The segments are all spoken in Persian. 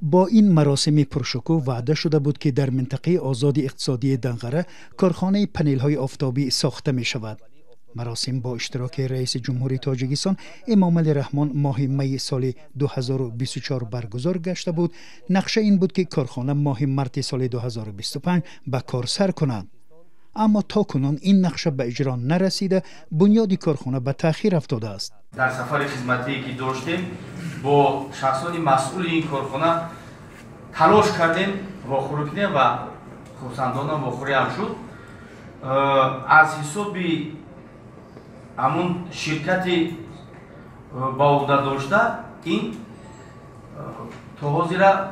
با این مراسم پرشکوه وعده شده بود که در منطقه آزاد اقتصادی دنقره کارخانه پنل های آفتابی ساخته می شود. مراسم با اشتراک رئیس جمهوری تاجیکستان امام علی رحمان ماه می سال 2024 برگزار گشته بود. نقشه این بود که کارخانه ماه مارس سال 2025 به کار سر کند. اما تا کنون این نقشه به اجرا نرسیده، بنیاد کارخانه به تأخیر افتاده است. در سفر خدمتی که داشتیم با شخصان مسئول این کارخانه تلاش کردیم واخوری کنیم و خرسندانه واخوری هم شد. از حسابی همون شرکتی با عهده داشته این تا حاضر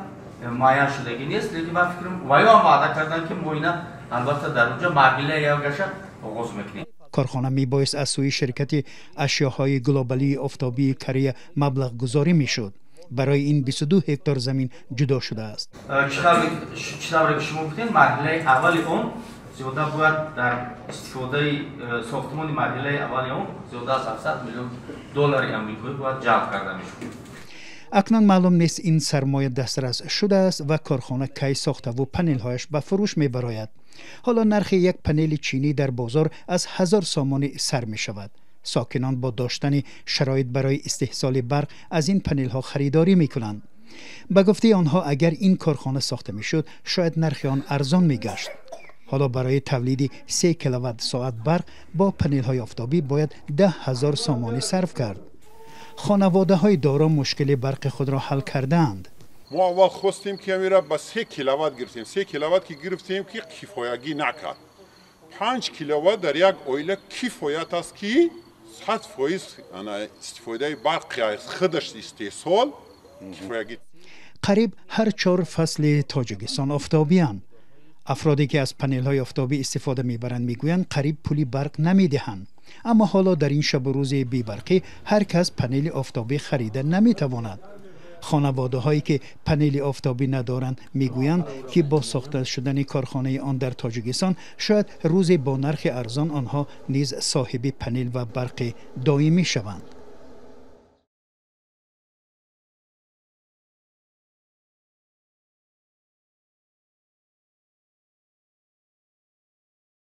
معین شدگی نیست، لیکن من فکرم ویا هم وعده کردن که ما اینا البته در اونجا مرحله یاگش آغاز میکنیم. کارخانه میبایست از سوی شرکت اشیاهای گلوبالی آفتابی کره مبلغ گذاری میشد. برای این 22 هکتار زمین جدا شده است. چطوری که شما گفتین مرحله اول اون زیاده باید در استفاده ساختمان مرحله اول اون زیاده از 700 میلیون دلار آمریکایی باید جلب کرده میشه. اکنون معلوم نیست این سرمایه دسترس شده است و کارخانه کی ساخته و پنل هایش به فروش می براید. حالا نرخ یک پنل چینی در بازار از 1000 سامانی سر می شود. ساکنان با داشتن شرایط برای استحصال برق از این پنل ها خریداری می کنند. به گفته آنها اگر این کارخانه ساخته می شد شاید نرخ آن ارزان می گشت. حالا برای تولید 3 کیلووات ساعت برق با پنل های آفتابی باید 10,000 سامانی صرف کرد. خانواده های دارا مشکل برق خود را حل کردند. ما اول خواستیم که میره با 3 کیلووات گرفتیم. 3 کیلووات که گرفتیم که کفایتی نکرد. 5 کیلووات در یک اویله کفایت است که 100% استفاده برق از خودش استحصال کفایتی. قریب هر 4 فصل تاجیکستان آفتابی‌اند. افرادی که از پنل های آفتابی استفاده میبرند میگویند قریب پولی برق نمیدهند. اما حالا در این شب و روز بی برقی هر کس پنل آفتابی خریده نمیتواند. خانواده هایی که پنل آفتابی ندارند میگویند که با ساخته شدن کارخانه آن در تاجیکستان شاید روزی با نرخ ارزان آنها نیز صاحب پنل و برق دائمی شوند.